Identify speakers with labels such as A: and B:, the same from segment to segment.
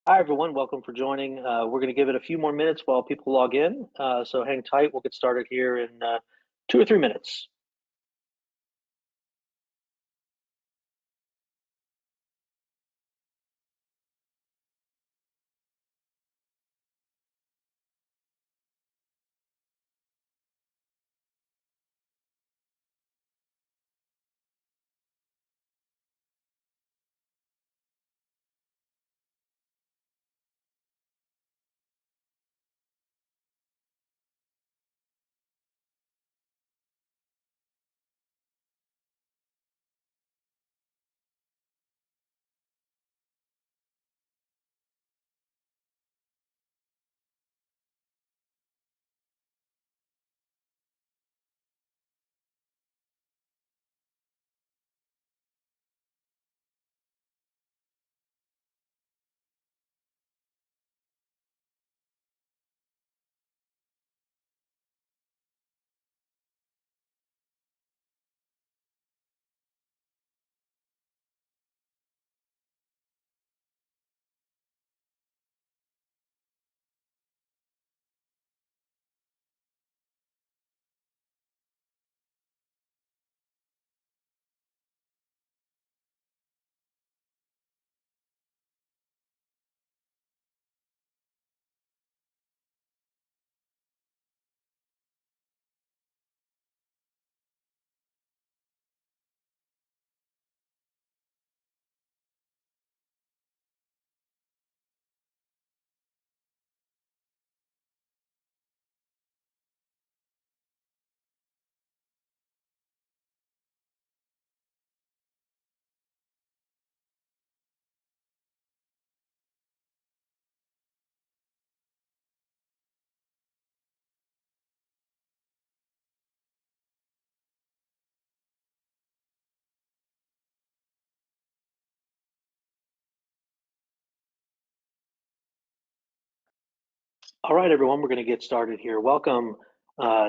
A: Hi, everyone. Welcome for joining. We're going to give it a few more minutes while people log in. So hang tight. We'll get started here in 2 or 3 minutes. All right, everyone, we're going to get started here. Welcome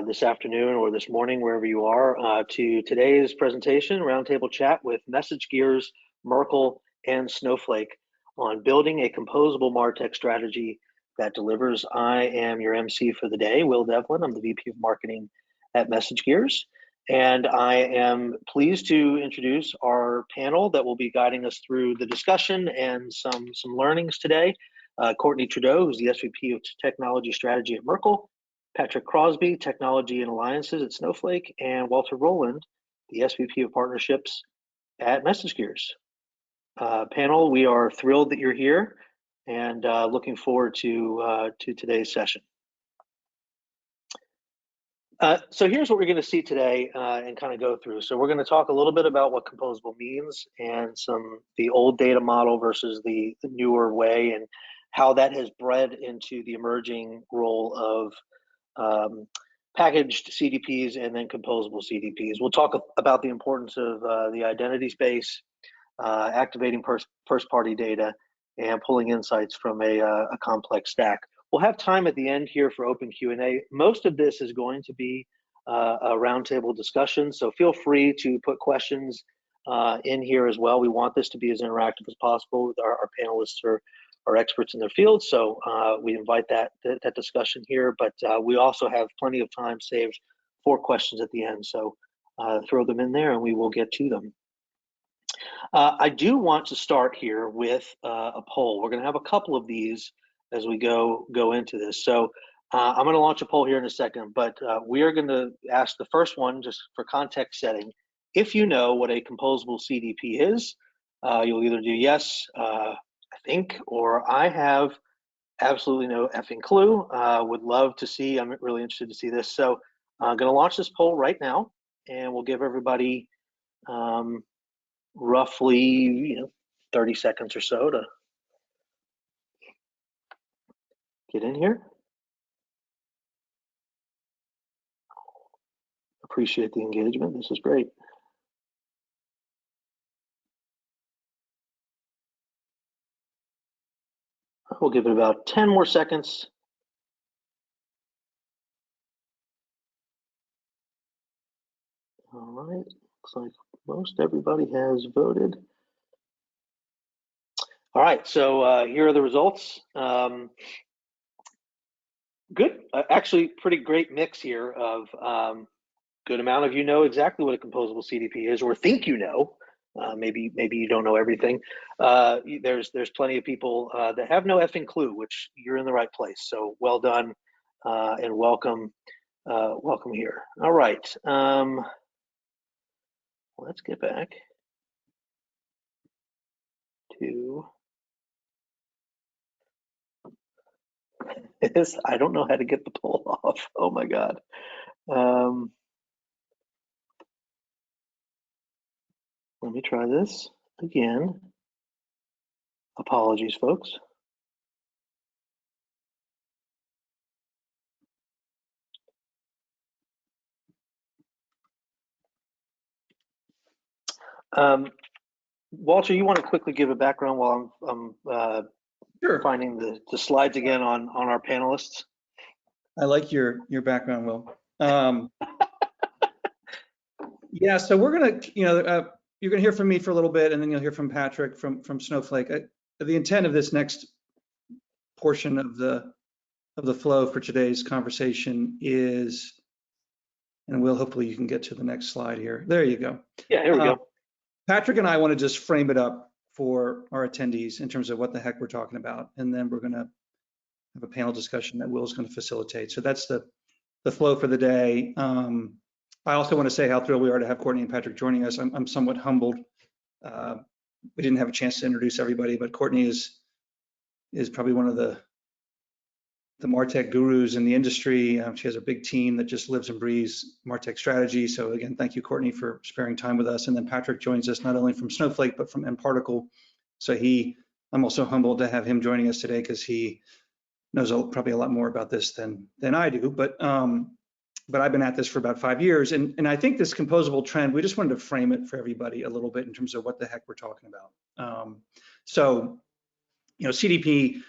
A: this afternoon or this morning, wherever you are, to today's presentation, roundtable chat with MessageGears, Merkle, and Snowflake on building a composable MarTech strategy that delivers. I am your MC for the day, Will Devlin. I'm the VP of Marketing at MessageGears, and I am pleased to introduce our panel that will be guiding us through the discussion and some learnings today. Courtney Trudeau, who's the SVP of Technology Strategy at Merkle, Patrick Crosby, Technology and Alliances at Snowflake, and Walter Rowland, the SVP of Partnerships at MessageGears. Panel, we are thrilled that you're here and looking forward to today's session. So here's what we're going to see today and kind of go through. So we're going to talk a little bit about what composable means and the old data model versus the newer way, and how that has bred into the emerging role of packaged CDPs and then composable CDPs. We'll talk about the importance of the identity space, activating first-party data, and pulling insights from a complex stack. We'll have time at the end here for open Q&A. Most of this is going to be a roundtable discussion, so feel free to put questions in here as well. We want this to be as interactive as possible. Our panelists are experts in their field, so we invite that discussion here, but we also have plenty of time saved for questions at the end, so throw them in there and we will get to them. I do want to start here with a poll. We're going to have a couple of these as we go into this. So I'm going to launch a poll here in a second, but we are going to ask the first one, just for context setting. If you know what a composable CDP is, you'll either do yes, I think, or I have absolutely no effing clue. Would love to see, I'm really interested to see this. So I'm going to launch this poll right now, and we'll give everybody roughly 30 seconds or so to get in here. Appreciate the engagement. This is great. We'll give it about 10 more seconds. All right, looks like most everybody has voted. All right, so here are the results. Good, actually pretty great mix here of good amount of you know exactly what a composable CDP is, or think you know. Maybe you don't know everything. There's plenty of people that have no effing clue, which you're in the right place. So well done and welcome here. All right, let's get back to this. I don't know how to get the poll off. Oh my God. Let me try this again. Apologies, folks. Walter, you want to quickly give a background while I'm
B: Sure.
A: finding the slides again on our panelists?
B: I like your background, Will. Yeah, so we're gonna, you're gonna hear from me for a little bit, and then you'll hear from Patrick from Snowflake. The intent of this next portion of the flow for today's conversation is, and Will, hopefully you can get to the next slide here. There you go.
A: Yeah, here we go.
B: Patrick and I want to just frame it up for our attendees in terms of what the heck we're talking about, and then we're gonna have a panel discussion that Will's going to facilitate. So that's the flow for the day. I also want to say how thrilled we are to have Courtney and Patrick joining us. I'm somewhat humbled. We didn't have a chance to introduce everybody, but Courtney is probably one of the MarTech gurus in the industry. She has a big team that just lives and breathes MarTech strategy. So again, thank you, Courtney, for sparing time with us. And then Patrick joins us not only from Snowflake, but from MParticle. So I'm also humbled to have him joining us today because he knows probably a lot more about this than I do. But I've been at this for about 5 years. And I think this composable trend, we just wanted to frame it for everybody a little bit in terms of what the heck we're talking about. So, CDP,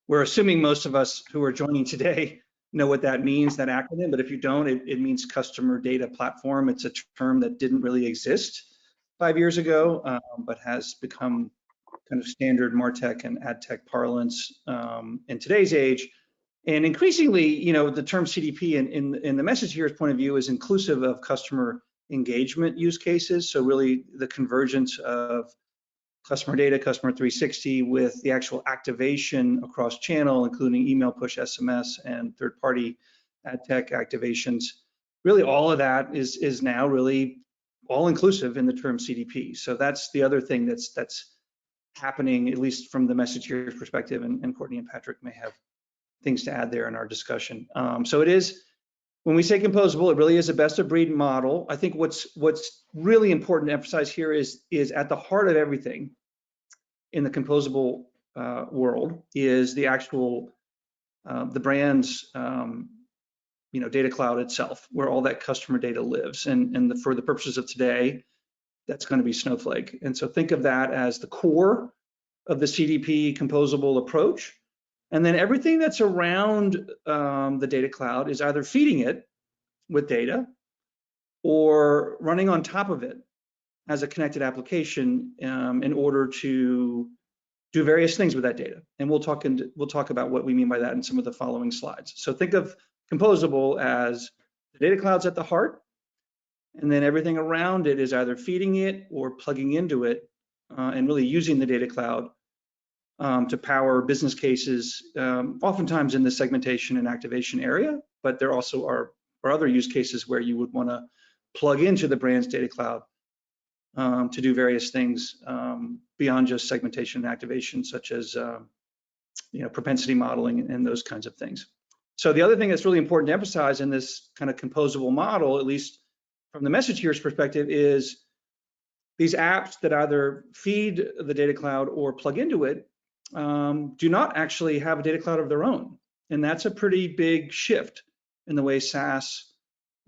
B: we're assuming most of us who are joining today know what that means, that acronym, but if you don't, it means Customer Data Platform. It's a term that didn't really exist 5 years ago, but has become kind of standard MarTech and AdTech parlance in today's age. And increasingly, the term CDP in the MessageGears point of view is inclusive of customer engagement use cases. So really the convergence of customer data, customer 360 with the actual activation across channel, including email, push, SMS, and third-party ad tech activations. Really all of that is now really all inclusive in the term CDP. So that's the other thing that's happening, at least from the MessageGears perspective, and Courtney and Patrick may have things to add there in our discussion. So it is, when we say composable, it really is a best of breed model. I think what's really important to emphasize here is at the heart of everything in the composable world is the actual, the brand's, data cloud itself, where all that customer data lives. And for the purposes of today, that's going to be Snowflake. And so think of that as the core of the CDP composable approach. And then everything that's around the data cloud is either feeding it with data or running on top of it as a connected application in order to do various things with that data. And we'll talk about what we mean by that in some of the following slides. So think of composable as the data cloud's at the heart, and then everything around it is either feeding it or plugging into it and really using the data cloud to power business cases, oftentimes in the segmentation and activation area, but there also are other use cases where you would want to plug into the brand's data cloud to do various things beyond just segmentation and activation, such as propensity modeling and those kinds of things. So the other thing that's really important to emphasize in this kind of composable model, at least from the MessageGears perspective, is these apps that either feed the data cloud or plug into it do not actually have a data cloud of their own. And that's a pretty big shift in the way SaaS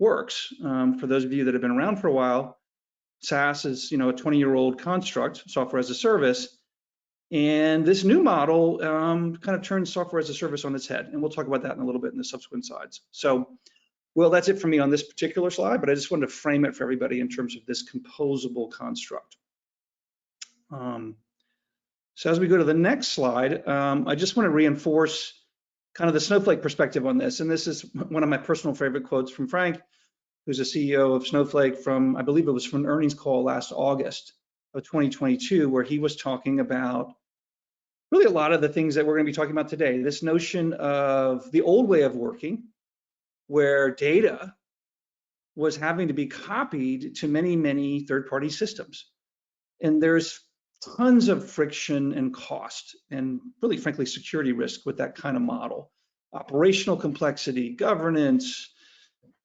B: works. For those of you that have been around for a while, SaaS is a 20-year-old construct, software as a service. And this new model kind of turns software as a service on its head. And we'll talk about that in a little bit in the subsequent slides. So, well, that's it for me on this particular slide, but I just wanted to frame it for everybody in terms of this composable construct. So as we go to the next slide, I just want to reinforce kind of the Snowflake perspective on this. And this is one of my personal favorite quotes from Frank, who's the CEO of Snowflake from, I believe it was from an earnings call last August of 2022, where he was talking about really a lot of the things that we're going to be talking about today. This notion of the old way of working, where data was having to be copied to many, many third-party systems. And there's tons of friction and cost and really, frankly, security risk with that kind of model. Operational complexity, governance,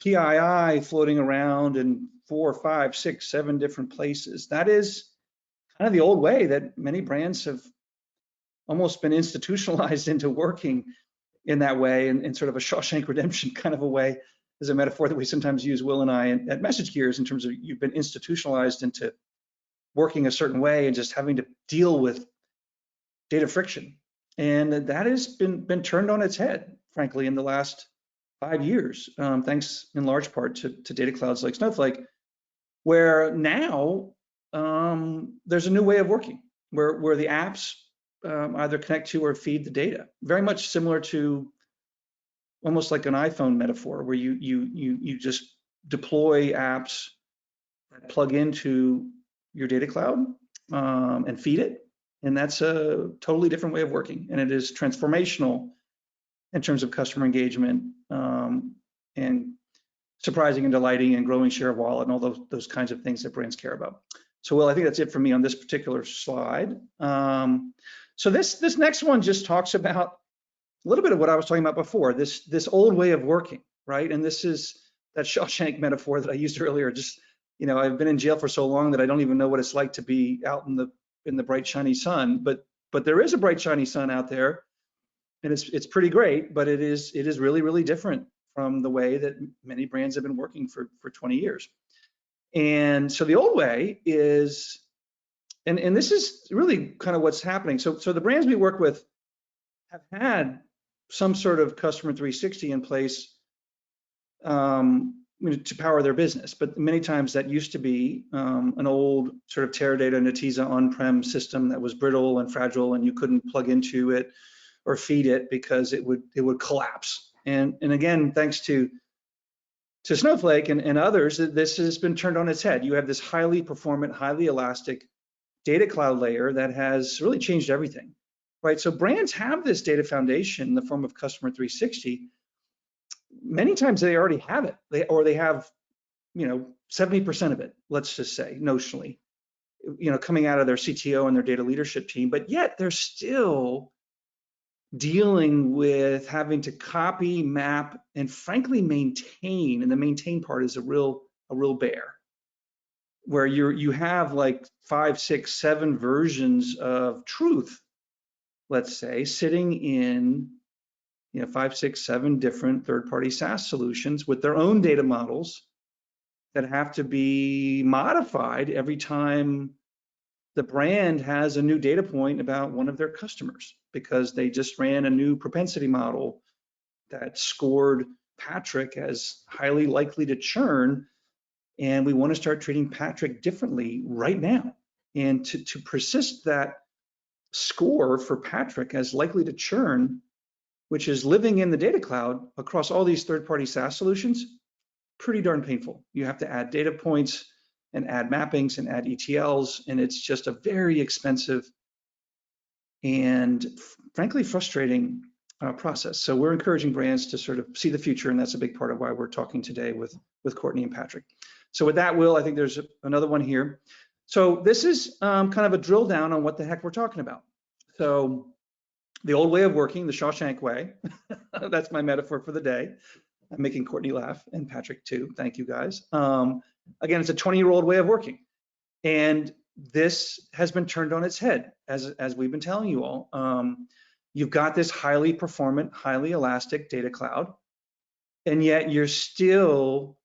B: PII floating around in 4, 5, 6, 7 different places. That is kind of the old way that many brands have almost been institutionalized into working in that way, in sort of a Shawshank Redemption kind of a way, is a metaphor that we sometimes use, Will and I, at MessageGears, in terms of you've been institutionalized into working a certain way and just having to deal with data friction. And that has been turned on its head, frankly, in the last 5 years, thanks in large part to data clouds like Snowflake, where now there's a new way of working, where the apps either connect to or feed the data. Very much similar to almost like an iPhone metaphor, where you just deploy apps that plug into your data cloud and feed it. And that's a totally different way of working. And it is transformational in terms of customer engagement and surprising and delighting and growing share of wallet and all those kinds of things that brands care about. So, Will, I think that's it for me on this particular slide. So this next one just talks about a little bit of what I was talking about before, this old way of working, right? And this is that Shawshank metaphor that I used earlier. Just, I've been in jail for so long that I don't even know what it's like to be out in the bright, shiny sun. But there is a bright, shiny sun out there, and it's pretty great. But it is really, really different from the way that many brands have been working for 20 years. And so the old way is, and this is really kind of what's happening. So the brands we work with have had some sort of customer 360 in place to power their business, but many times that used to be an old sort of Teradata Netezza on-prem system that was brittle and fragile, and you couldn't plug into it or feed it because it would collapse. And again, thanks to Snowflake and others, this has been turned on its head. You have this highly performant, highly elastic data cloud layer that has really changed everything, right? So brands have this data foundation in the form of Customer 360. Many times they already have it, they have, 70% of it, let's just say, notionally, coming out of their CTO and their data leadership team, but yet they're still dealing with having to copy, map, and frankly maintain. And the maintain part is a real bear, where you have like 5, 6, 7 versions of truth, let's say, sitting in 5, 6, 7 different third-party SaaS solutions with their own data models that have to be modified every time the brand has a new data point about one of their customers, because they just ran a new propensity model that scored Patrick as highly likely to churn. And we want to start treating Patrick differently right now. And to persist that score for Patrick as likely to churn, which is living in the data cloud across all these third-party SaaS solutions, pretty darn painful. You have to add data points and add mappings and add ETLs, and it's just a very expensive and frankly frustrating process. So we're encouraging brands to sort of see the future, and that's a big part of why we're talking today with Courtney and Patrick. So with that, Will, I think there's another one here. So this is kind of a drill down on what the heck we're talking about. So the old way of working, the Shawshank way, that's my metaphor for the day. I'm making Courtney laugh and Patrick too. Thank you guys. Again, it's a 20-year-old way of working. And this has been turned on its head, as we've been telling you all. You've got this highly performant, highly elastic data cloud, and yet you're still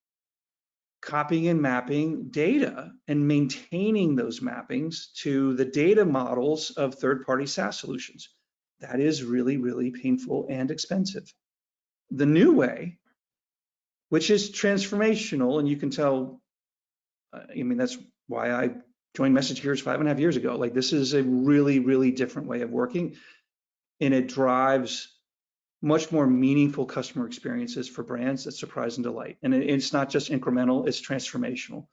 B: copying and mapping data and maintaining those mappings to the data models of third-party SaaS solutions. That is really, really painful and expensive. The new way, which is transformational, and you can tell, that's why I joined MessageGears 5.5 years ago. Like, this is a really, really different way of working, and it drives much more meaningful customer experiences for brands that surprise and delight. And it's not just incremental, it's transformational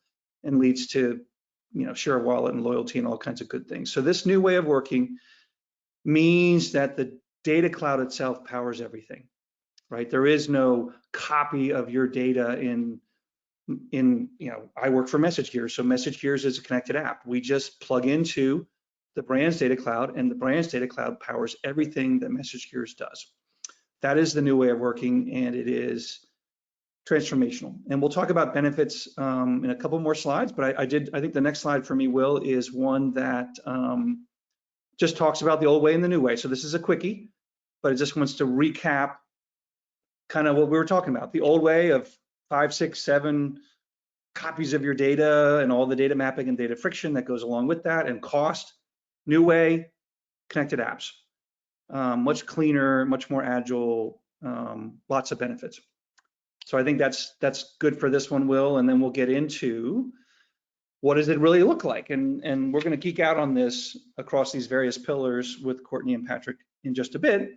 B: and leads to, share of wallet and loyalty and all kinds of good things. So this new way of working means that the data cloud itself powers everything, right? There is no copy of your data in I work for MessageGears, so MessageGears is a connected app. We just plug into the brand's data cloud, and the brand's data cloud powers everything that MessageGears does. That is the new way of working, and it is transformational. And we'll talk about benefits in a couple more slides, but I think the next slide for me, Will, is one that just talks about the old way and the new way. So this is a quickie, but it just wants to recap kind of what we were talking about. The old way of 5, 6, 7 copies of your data and all the data mapping and data friction that goes along with that, and cost. New way, connected apps. Much cleaner, much more agile, lots of benefits. So I think that's good for this one, Will, and then we'll get into what does it really look like, and we're going to geek out on this across these various pillars with Courtney and Patrick in just a bit.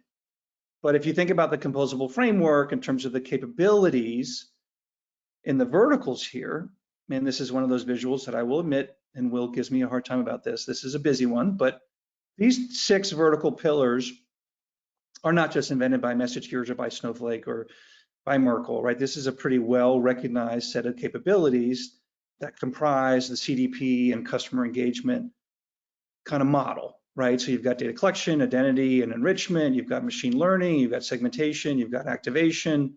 B: But if you think about the composable framework in terms of the capabilities in the verticals here, and this is one of those visuals that I will admit, and Will gives me a hard time about this. This is a busy one, but these 6 vertical pillars are not just invented by MessageGears or by Snowflake or by Merkle, right? This is a pretty well-recognized set of capabilities that comprise the CDP and customer engagement kind of model, right? So you've got data collection, identity, and enrichment. You've got machine learning. You've got segmentation. You've got activation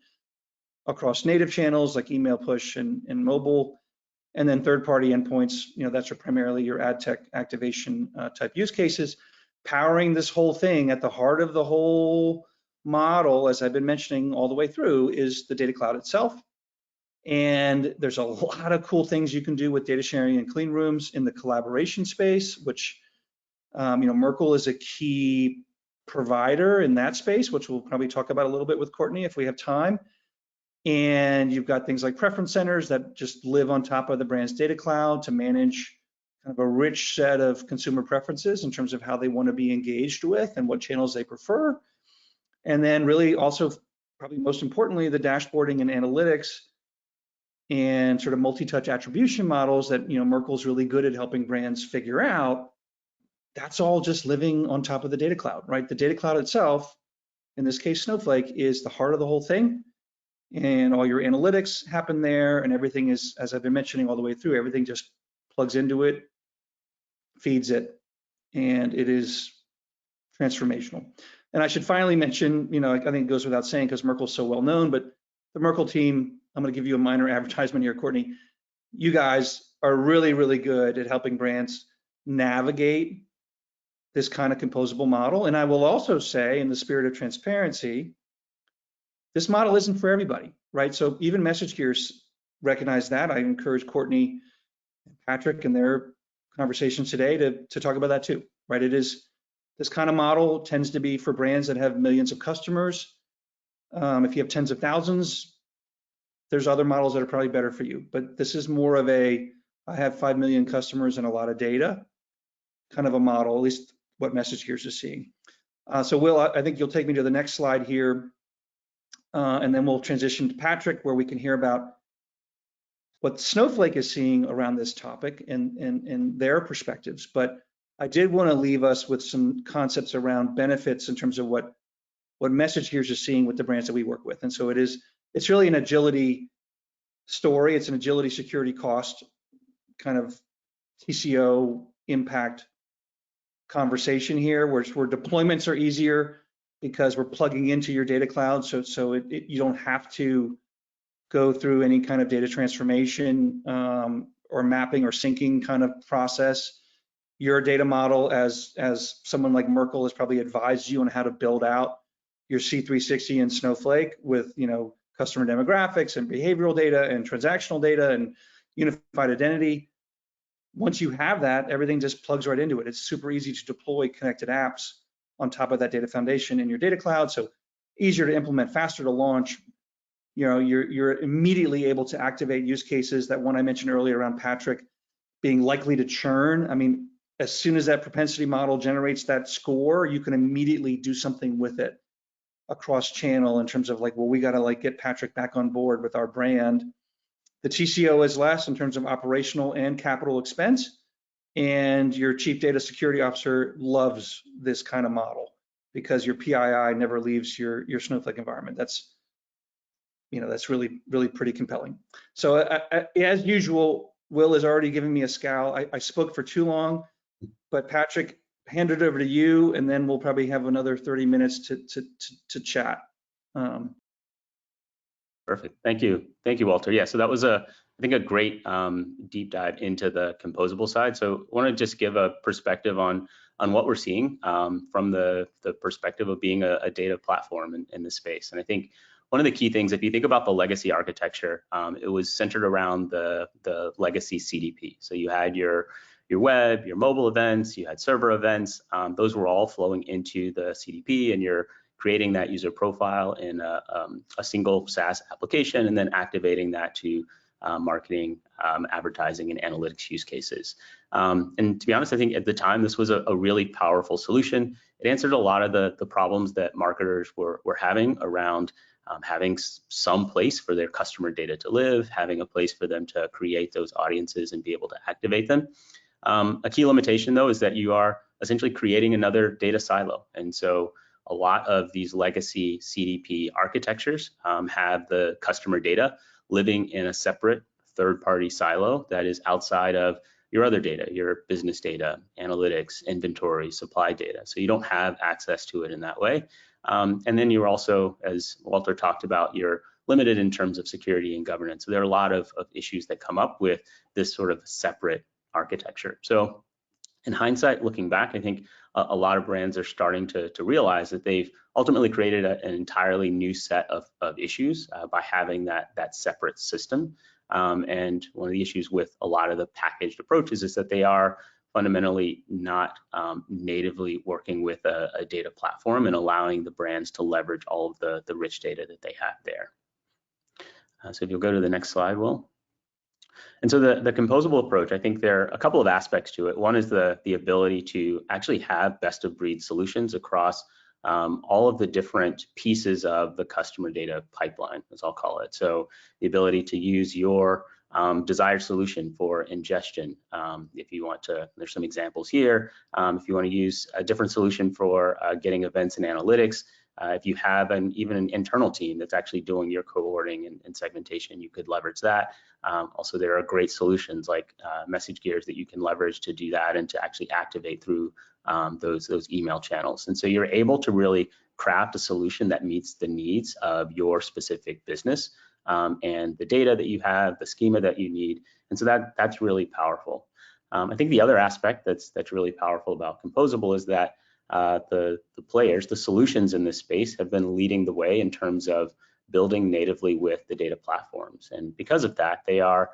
B: across native channels like email, push, and mobile. And then third-party endpoints, that's primarily your ad tech activation type use cases, powering this whole thing. At the heart of the whole model, as I've been mentioning all the way through, is the data cloud itself. And there's a lot of cool things you can do with data sharing and clean rooms in the collaboration space, which, Merkle is a key provider in that space, which we'll probably talk about a little bit with Courtney if we have time. And you've got things like preference centers that just live on top of the brand's data cloud to manage kind of a rich set of consumer preferences in terms of how they want to be engaged with and what channels they prefer. And then really also, probably most importantly, the dashboarding and analytics and sort of multi-touch attribution models that Merkle's really good at helping brands figure out. That's all just living on top of the data cloud, right? The data cloud itself, in this case Snowflake, is the heart of the whole thing. And all your analytics happen there, and everything is, as I've been mentioning all the way through, everything just plugs into it, feeds it, and it is transformational. And I should finally mention, I think it goes without saying because Merkle's so well known, but the Merkle team, I'm going to give you a minor advertisement here, Courtney. You guys are really, really good at helping brands navigate this kind of composable model. And I will also say, in the spirit of transparency, this model isn't for everybody, right? So even MessageGears recognize that. I encourage Courtney and Patrick in their conversations today to talk about that too, right? It is, this kind of model tends to be for brands that have millions of customers. If you have tens of thousands, there's other models that are probably better for you. But this is more of I have 5 million customers and a lot of data kind of a model, at least what MessageGears is seeing. So Will, I think you'll take me to the next slide here. And then we'll transition to Patrick, where we can hear about what Snowflake is seeing around this topic and their perspectives. But I did want to leave us with some concepts around benefits in terms of what MessageGears is seeing with the brands that we work with. And so it's really an agility story. It's an agility security cost kind of TCO impact conversation here, where deployments are easier because we're plugging into your data cloud, so you don't have to go through any kind of data transformation or mapping or syncing kind of process. Your data model, as someone like Merkle has probably advised you on how to build out your C360 in Snowflake with customer demographics and behavioral data and transactional data and unified identity. Once you have that, everything just plugs right into it. It's super easy to deploy connected apps on top of that data foundation in your data cloud, so easier to implement, faster to launch. You're immediately able to activate use cases. That one I mentioned earlier around Patrick, being likely to churn. I mean, as soon as that propensity model generates that score, you can immediately do something with it across channel in terms of like, well, we got to like get Patrick back on board with our brand. The TCO is less in terms of operational and capital expense. And your chief data security officer loves this kind of model because your PII never leaves your Snowflake environment. That's, you know, that's really, really pretty compelling. So as usual, Will has already given me a scowl. I spoke for too long, but Patrick, hand it over to you, and then we'll probably have another 30 minutes to chat.
C: Perfect. Thank you, Walter. Yeah, so that was I think a great deep dive into the composable side. So I want to just give a perspective on what we're seeing from the perspective of being a data platform in this space. And I think one of the key things, if you think about the legacy architecture, it was centered around the legacy CDP. So you had your web, your mobile events, you had server events. Those were all flowing into the CDP, and you're creating that user profile in a single SaaS application, and then activating that to marketing, advertising, and analytics use cases. And to be honest, I think at the time this was a really powerful solution. It answered a lot of the problems that marketers were having around having some place for their customer data to live, having a place for them to create those audiences and be able to activate them. A key limitation, though, is that you are essentially creating another data silo. And so a lot of these legacy CDP architectures have the customer data living in a separate third-party silo that is outside of your other data, your business data, analytics, inventory, supply data. So you don't have access to it in that way. And then you're also, as Walter talked about, you're limited in terms of security and governance. So there are a lot of issues that come up with this sort of separate architecture. So in hindsight, looking back, I think a lot of brands are starting to realize that they've ultimately created an entirely new set of issues by having that separate system. And one of the issues with a lot of the packaged approaches is that they are fundamentally not natively working with a data platform and allowing the brands to leverage all of the rich data that they have there. So if you'll go to the next slide, Will. And so the composable approach, I think there are a couple of aspects to it. One is the ability to actually have best of breed solutions across all of the different pieces of the customer data pipeline, as I'll call it. So the ability to use your desired solution for ingestion. If you want to, there's some examples here. If you want to use a different solution for getting events and analytics, if you have even an internal team that's actually doing your cohorting and segmentation, you could leverage that. Also, there are great solutions like MessageGears that you can leverage to do that and to actually activate through those email channels. And so you're able to really craft a solution that meets the needs of your specific business and the data that you have, the schema that you need. And so that's really powerful. I think the other aspect that's really powerful about Composable is that the players, the solutions in this space have been leading the way in terms of building natively with the data platforms. And because of that, they are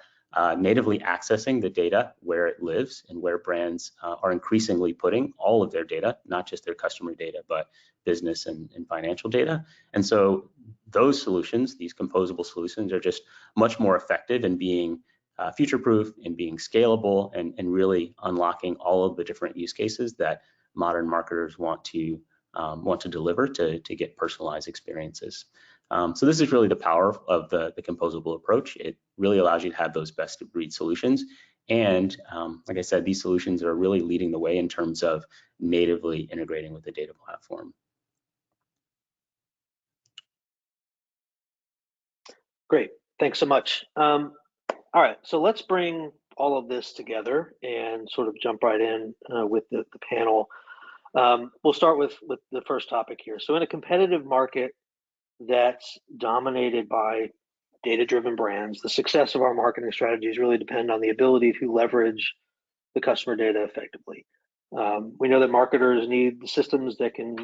C: natively accessing the data where it lives and where brands are increasingly putting all of their data, not just their customer data, but business and financial data. And so those solutions, these composable solutions, are just much more effective in being future-proof and being scalable and really unlocking all of the different use cases that modern marketers want to deliver to get personalized experiences. So this is really the power of the composable approach. It really allows you to have those best of breed solutions. And like I said, these solutions are really leading the way in terms of natively integrating with the data platform.
A: Great, thanks so much. All right, so let's bring all of this together and sort of jump right in with the panel. We'll start with the first topic here. So in a competitive market that's dominated by data-driven brands, the success of our marketing strategies really depend on the ability to leverage the customer data effectively. We know that marketers need systems that can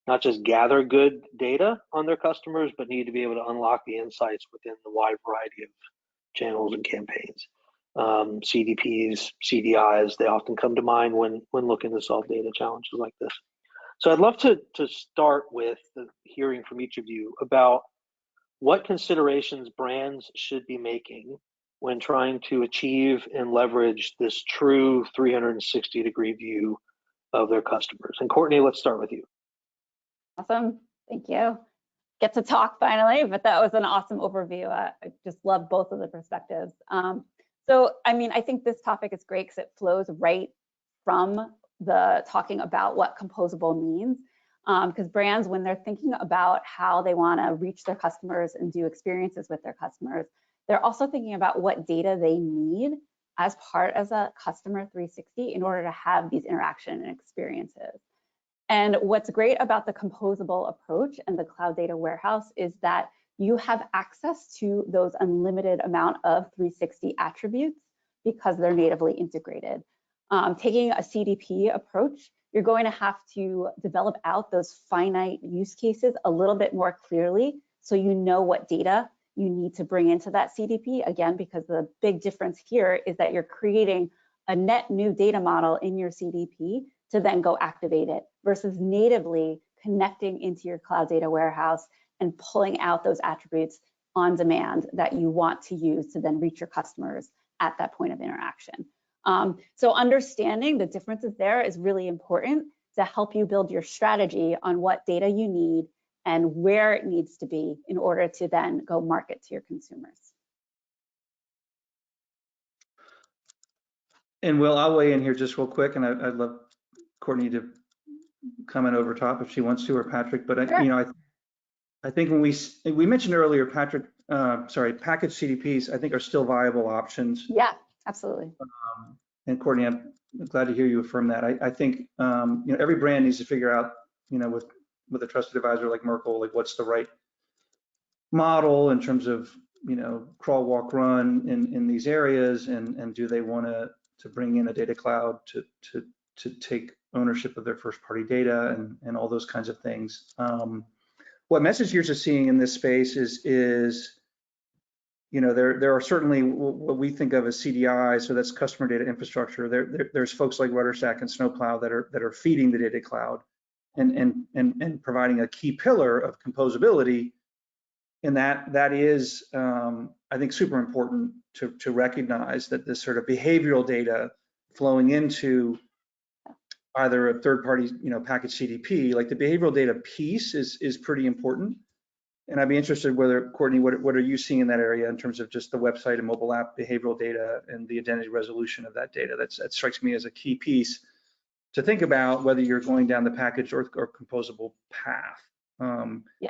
A: not just gather good data on their customers, but need to be able to unlock the insights within the wide variety of channels and campaigns. CDPs, CDIs, they often come to mind when looking to solve data challenges like this. So I'd love to start with hearing from each of you about what considerations brands should be making when trying to achieve and leverage this true 360-degree view of their customers? And Courtney, let's start with you.
D: Awesome, thank you. Get to talk finally, but that was an awesome overview. I just love both of the perspectives. So, I mean, I think this topic is great because it flows right from the talking about what composable means. Because brands, when they're thinking about how they want to reach their customers and do experiences with their customers, they're also thinking about what data they need as part of a customer 360 in order to have these interaction and experiences. And what's great about the composable approach and the cloud data warehouse is that you have access to those unlimited amount of 360 attributes because they're natively integrated. Taking a CDP approach, you're going to have to develop out those finite use cases a little bit more clearly so you know what data you need to bring into that CDP. Again, because the big difference here is that you're creating a net new data model in your CDP to then go activate it versus natively connecting into your cloud data warehouse and pulling out those attributes on demand that you want to use to then reach your customers at that point of interaction. So understanding the differences there is really important to help you build your strategy on what data you need and where it needs to be in order to then go market to your consumers.
B: And Will, I'll weigh in here just real quick, and I'd love Courtney to comment over top if she wants to, or Patrick. But
D: Sure.
B: you know, I think when we mentioned earlier, Patrick, package CDPs, I think are still viable options.
D: Yeah, absolutely.
B: And Courtney, I'm glad to hear you affirm that. I think you know, every brand needs to figure out, you know, with a trusted advisor like Merkle, like what's the right model in terms of, you know, crawl, walk, run in these areas, and do they want to bring in a data cloud to take ownership of their first party data and all those kinds of things. What MessageGears is seeing in this space is you know, there are certainly what we think of as CDI, so that's customer data infrastructure. There's folks like RudderStack and Snowplow that are feeding the data cloud and providing a key pillar of composability. And that is, I think, super important to recognize that this sort of behavioral data flowing into either a third-party, you know, package CDP, like the behavioral data piece is pretty important. And I'd be interested whether, Courtney, what are you seeing in that area in terms of just the website and mobile app behavioral data and the identity resolution of that data? That strikes me as a key piece to think about whether you're going down the package or composable path.
D: Yeah,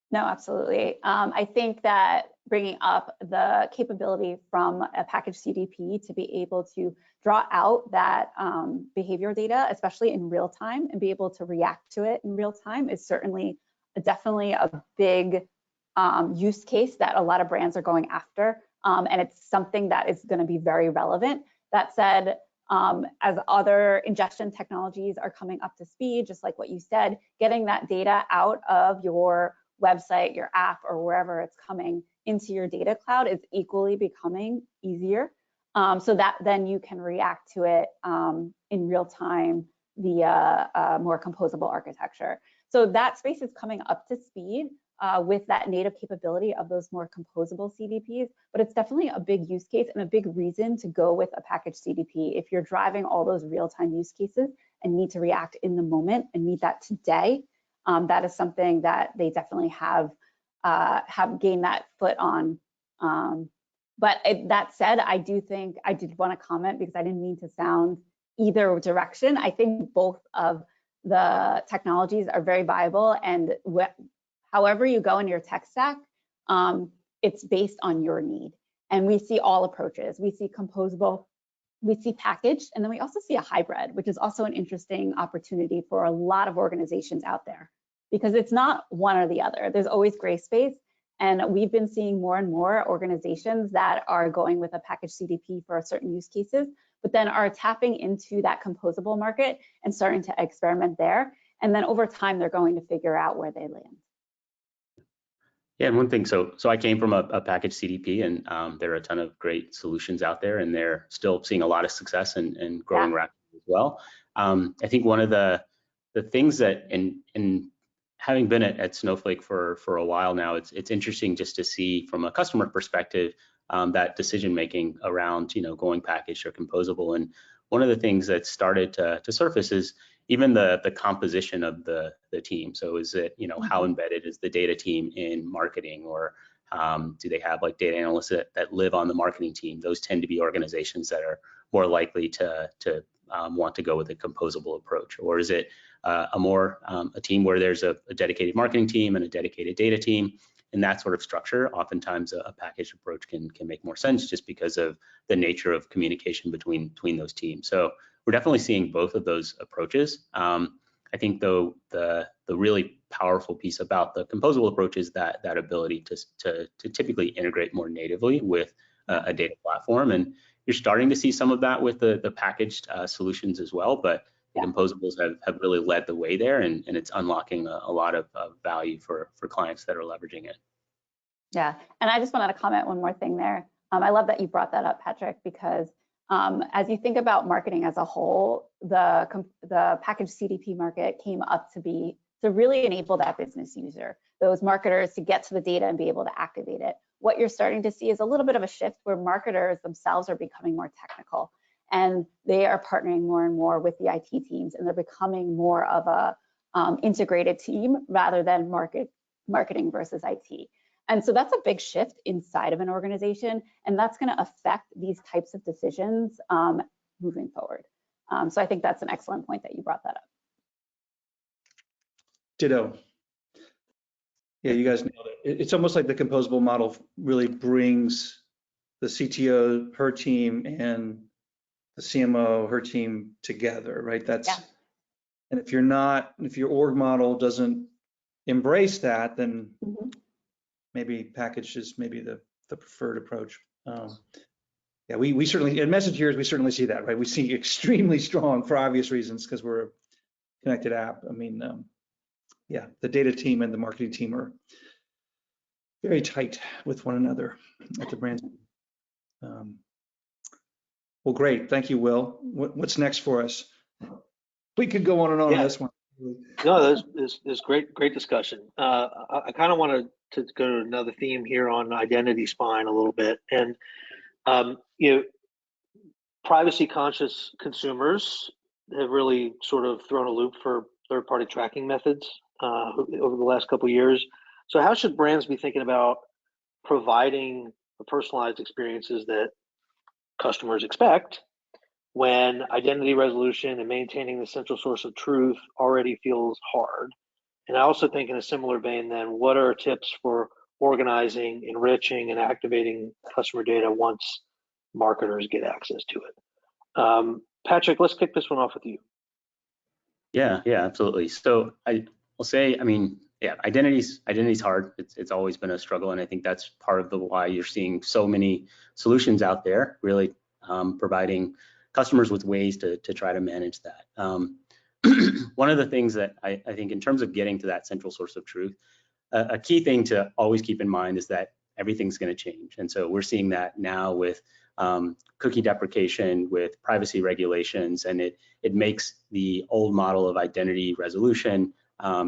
D: no, absolutely. I think that bringing up the capability from a package CDP to be able to draw out that behavior data, especially in real time, and be able to react to it in real time is certainly definitely a big use case that a lot of brands are going after. And it's something that is going to be very relevant. That said, as other ingestion technologies are coming up to speed, just like what you said, getting that data out of your website, your app, or wherever it's coming into your data cloud is equally becoming easier. So that then you can react to it in real time via more composable architecture. So that space is coming up to speed with that native capability of those more composable CDPs, but it's definitely a big use case and a big reason to go with a package CDP. If you're driving all those real-time use cases and need to react in the moment and need that today, that is something that they definitely have gained that foot on. But that said, I do think I did want to comment because I didn't mean to sound either direction. I think both of the technologies are very viable, and however you go in your tech stack, it's based on your need. And we see all approaches. We see composable, we see packaged, and then we also see a hybrid, which is also an interesting opportunity for a lot of organizations out there, because it's not one or the other. There's always gray space. And we've been seeing more and more organizations that are going with a packaged CDP for certain use cases, but then are tapping into that composable market and starting to experiment there. And then over time, they're going to figure out where they land.
C: Yeah, and one thing, so I came from a packaged CDP, and there are a ton of great solutions out there, and they're still seeing a lot of success and growing rapidly as well. I think one of the things that, in having been at Snowflake for a while now, it's interesting just to see from a customer perspective that decision making around, going packaged or composable. And one of the things that started to surface is even the composition of the team. So is it, how embedded is the data team in marketing, or do they have like data analysts that live on the marketing team? Those tend to be organizations that are more likely to want to go with a composable approach. Or is it a team where there's a dedicated marketing team and a dedicated data team? In that sort of structure, oftentimes a packaged approach can make more sense, just because of the nature of communication between those teams. So we're definitely seeing both of those approaches. I think though the really powerful piece about the composable approach is that ability to typically integrate more natively with a data platform. And you're starting to see some of that with the packaged solutions as well, but the composables have really led the way there, and it's unlocking a lot of value for clients that are leveraging it.
D: Yeah, and I just wanted to comment one more thing there. I love that you brought that up, Patrick, because as you think about marketing as a whole, the packaged CDP market came up to really enable that business user, those marketers, to get to the data and be able to activate it. What you're starting to see is a little bit of a shift where marketers themselves are becoming more technical, and they are partnering more and more with the IT teams, and they're becoming more of a integrated team rather than marketing versus IT. And so that's a big shift inside of an organization, and that's going to affect these types of decisions moving forward. So I think that's an excellent point that you brought that up.
B: Ditto. Yeah, you guys nailed it. It's almost like the composable model really brings the CTO, her team, and the CMO, her team together, right? And if your org model doesn't embrace that, then maybe package is maybe the preferred approach. Yeah, we certainly, at MessageGears, we certainly see that, right? We see extremely strong, for obvious reasons, because we're a connected app. I mean, yeah, the data team and the marketing team are very tight with one another at the brand. Well, great. Thank you, Will. What's next for us? We could go on on this one.
A: No, this is great discussion. I kind of wanted to go to another theme here on identity spine a little bit. And, privacy conscious consumers have really sort of thrown a loop for third-party tracking methods over the last couple of years. So how should brands be thinking about providing the personalized experiences that customers expect when identity resolution and maintaining the central source of truth already feels hard? And I also think, in a similar vein, then, what are tips for organizing, enriching, and activating customer data once marketers get access to it? Patrick, let's kick this one off with you.
C: Yeah, absolutely. So I'll say, identity's hard. It's always been a struggle, and I think that's part of why you're seeing so many solutions out there, really providing customers with ways to try to manage that. One of the things that I think, in terms of getting to that central source of truth, a key thing to always keep in mind is that everything's going to change. And so we're seeing that now with cookie deprecation, with privacy regulations, and it makes the old model of identity resolution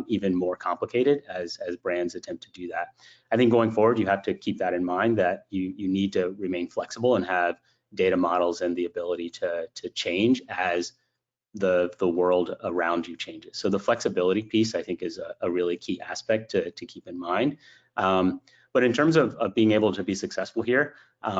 C: even more complicated as brands attempt to do that. I think going forward, you have to keep that in mind, that you need to remain flexible and have data models and the ability to change as the world around you changes. So the flexibility piece, I think, is a really key aspect to keep in mind. But in terms of being able to be successful here,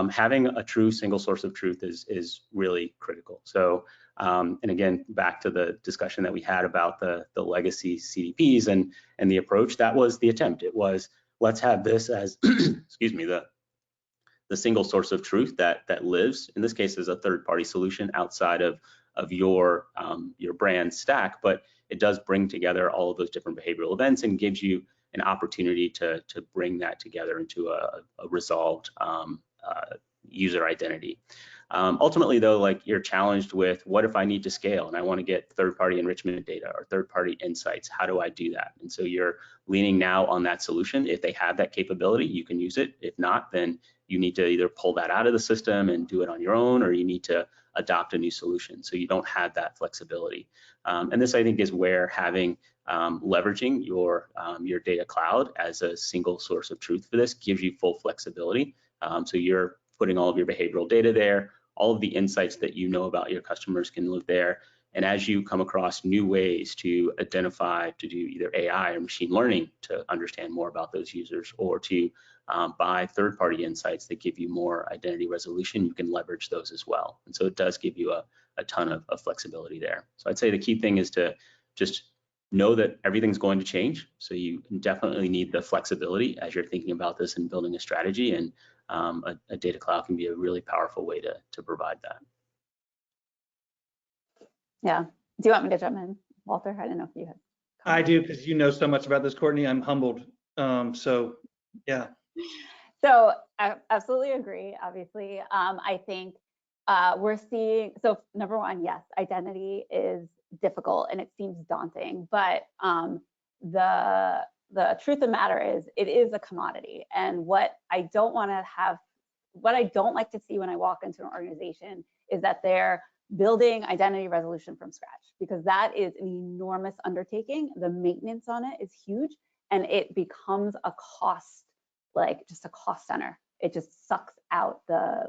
C: having a true single source of truth is really critical. So, and again, back to the discussion that we had about the legacy CDPs and the approach, that was the attempt. It was, let's have this as, excuse me, the single source of truth that lives, in this case, as a third-party solution outside of your brand stack, but it does bring together all of those different behavioral events and gives you an opportunity to bring that together into a resolved user identity. Ultimately, though, like, you're challenged with, what if I need to scale and I want to get third-party enrichment data or third-party insights? How do I do that? And so you're leaning now on that solution. If they have that capability, you can use it. If not, then you need to either pull that out of the system and do it on your own, or you need to adopt a new solution. So you don't have that flexibility. And this, I think, is where having leveraging your data cloud as a single source of truth for this gives you full flexibility. So you're putting all of your behavioral data there. All of the insights that you know about your customers can live there. And as you come across new ways to identify, to do either AI or machine learning to understand more about those users, or to buy third-party insights that give you more identity resolution, you can leverage those as well. And so it does give you a ton of flexibility there. So I'd say the key thing is to just know that everything's going to change. So you definitely need the flexibility as you're thinking about this and building a strategy. And a data cloud can be a really powerful way to provide that.
D: Yeah. Do you want me to jump in, Walter? I didn't know if you had.
B: I do, because you know so much about this, Courtney. I'm humbled. So, yeah.
D: So I absolutely agree, obviously. I think we're seeing, so number one, yes, identity is difficult and it seems daunting, but the truth of the matter is it is a commodity. And what I don't like to see when I walk into an organization is that they're building identity resolution from scratch, because that is an enormous undertaking. The maintenance on it is huge, and it becomes a cost, like just a cost center. It just sucks out the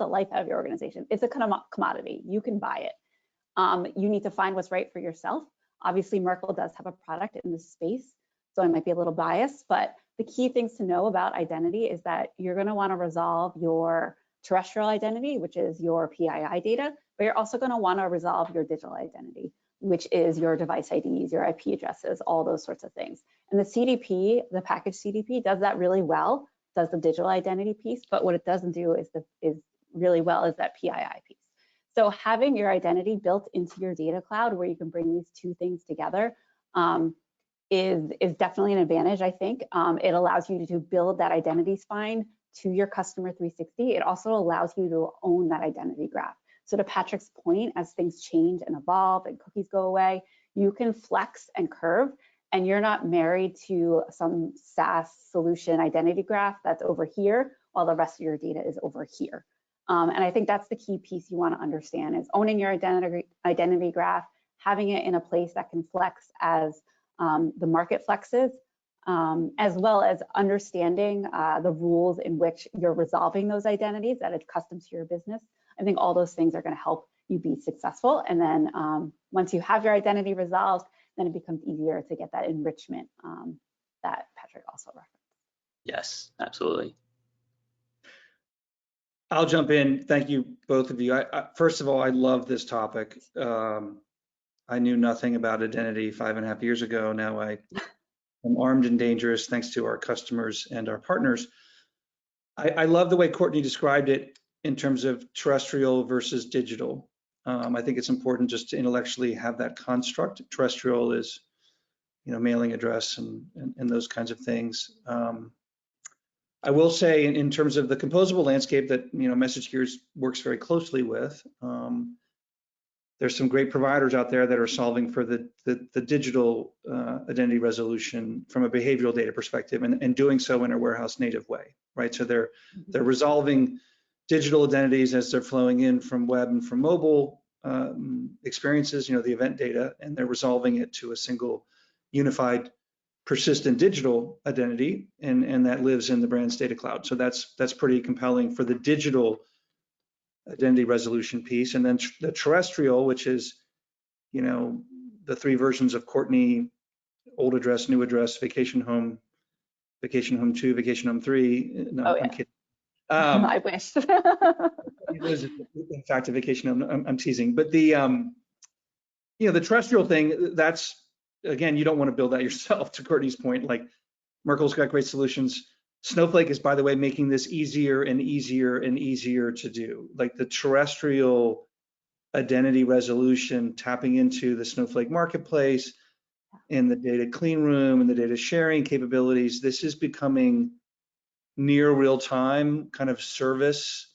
D: life out of your organization. It's a commodity. You can buy it. You need to find what's right for yourself. Obviously, Merkle does have a product in this space, so I might be a little biased, but the key things to know about identity is that you're going to want to resolve your terrestrial identity, which is your PII data, but you're also going to want to resolve your digital identity, which is your device IDs, your IP addresses, all those sorts of things. And the CDP, the package CDP, does that really well, does the digital identity piece, but what it doesn't do is really well is that PII piece. So having your identity built into your data cloud where you can bring these two things together is definitely an advantage, I think. It allows you to build that identity spine to your customer 360. It also allows you to own that identity graph. So to Patrick's point, as things change and evolve and cookies go away, you can flex and curve, and you're not married to some SaaS solution identity graph that's over here while the rest of your data is over here. And I think that's the key piece you want to understand, is owning your identity graph, having it in a place that can flex as the market flexes, as well as understanding the rules in which you're resolving those identities that are custom to your business. I think all those things are going to help you be successful. And then once you have your identity resolved, then it becomes easier to get that enrichment that Patrick also referenced.
C: Yes, absolutely.
B: I'll jump in. Thank you, both of you. First of all, I love this topic. I knew nothing about identity 5.5 years ago. Now I'm armed and dangerous thanks to our customers and our partners. I love the way Courtney described it in terms of terrestrial versus digital. I think it's important just to intellectually have that construct. Terrestrial is, mailing address and those kinds of things. I will say in terms of the composable landscape that MessageGears works very closely with, there's some great providers out there that are solving for the digital identity resolution from a behavioral data perspective, and doing so in a warehouse native way, right? So they're resolving digital identities as they're flowing in from web and from mobile experiences, the event data, and they're resolving it to a single unified persistent digital identity, and that lives in the brand's data cloud. So that's pretty compelling for the digital identity resolution piece. And then the terrestrial, which is, the three versions of Courtney: old address, new address, vacation home 2, vacation home 3. No,
D: Oh, yeah.
B: I'm kidding.
D: I wish.
B: It was, in fact, a vacation home. I'm teasing. But the terrestrial thing, that's, again, you don't want to build that yourself, to Courtney's point. Like, Merkle's got great solutions. Snowflake is, by the way, making this easier and easier and easier to do. Like the terrestrial identity resolution, tapping into the Snowflake marketplace and the data clean room and the data sharing capabilities. This is becoming near real time kind of service,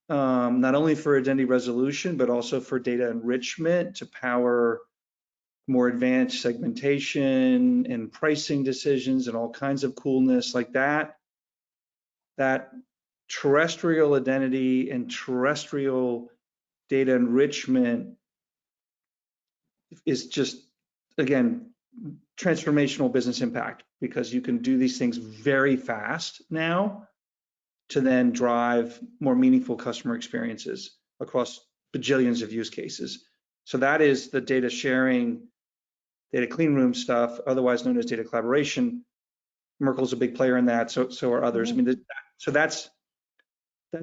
B: not only for identity resolution, but also for data enrichment to power more advanced segmentation and pricing decisions and all kinds of coolness like that. That terrestrial identity and terrestrial data enrichment is just, again, transformational business impact, because you can do these things very fast now to then drive more meaningful customer experiences across bajillions of use cases. So that is the data sharing, data clean room stuff, otherwise known as data collaboration. Merkle's a big player in that, so are others. I mean, so that's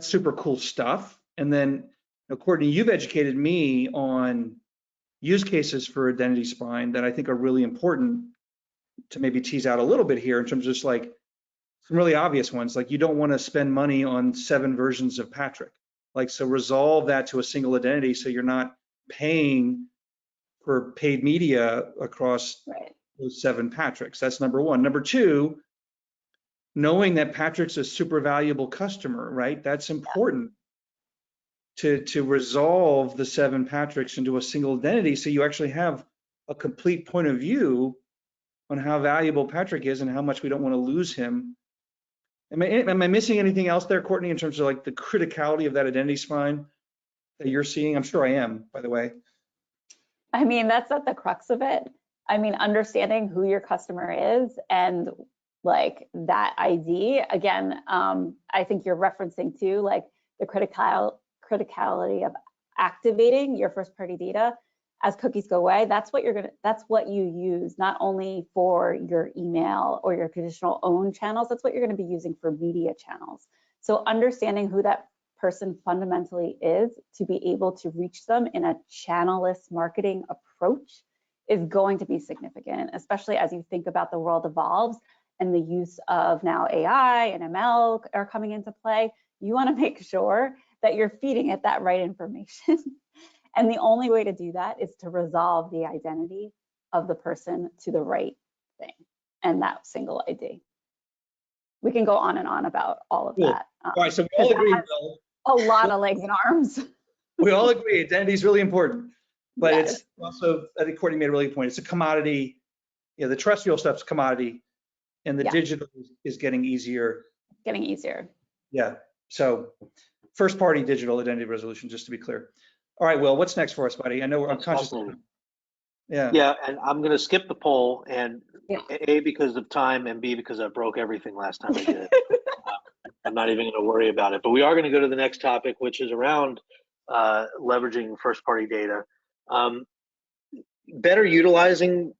B: super cool stuff. And then, Courtney, you've educated me on use cases for identity spine that I think are really important to maybe tease out a little bit here in terms of just like some really obvious ones. Like you don't want to spend money on 7 versions of Patrick. Like, so resolve that to a single identity so you're not paying for paid media across those 7 Patricks. That's number one. Number two, knowing that Patrick's a super valuable customer, right? That's important to resolve the 7 Patricks into a single identity so you actually have a complete point of view on how valuable Patrick is and how much we don't want to lose him. Am I missing anything else there, Courtney, in terms of like the criticality of that identity spine that you're seeing? I'm sure I am, by the way.
D: I mean, that's at the crux of it. I mean, understanding who your customer is and like that ID, again, I think you're referencing too, like the criticality of activating your first party data as cookies go away. That's what you use, not only for your email or your traditional owned channels, that's what you're going to be using for media channels. So understanding who that person fundamentally is to be able to reach them in a channelless marketing approach is going to be significant, especially as you think about the world evolves and the use of now AI and ML are coming into play. You want to make sure that you're feeding it that right information. And the only way to do that is to resolve the identity of the person to the right thing and that single ID. We can go on and on about all of that.
B: All right, so we all agree,
D: a lot of legs and arms.
B: We all agree identity is really important, but
D: Yes.
B: it's also, I think Courtney made a really good point. It's a commodity. The terrestrial stuff's commodity, and the digital is getting easier.
D: Getting easier.
B: Yeah. So first party digital identity resolution, just to be clear. All right, Will, what's next for us, buddy? I know I'm conscious.
A: Yeah, and I'm going to skip the poll, and A, because of time, and B, because I broke everything last time I did it. I'm not even going to worry about it. But we are going to go to the next topic, which is around leveraging first-party data. Better utilizing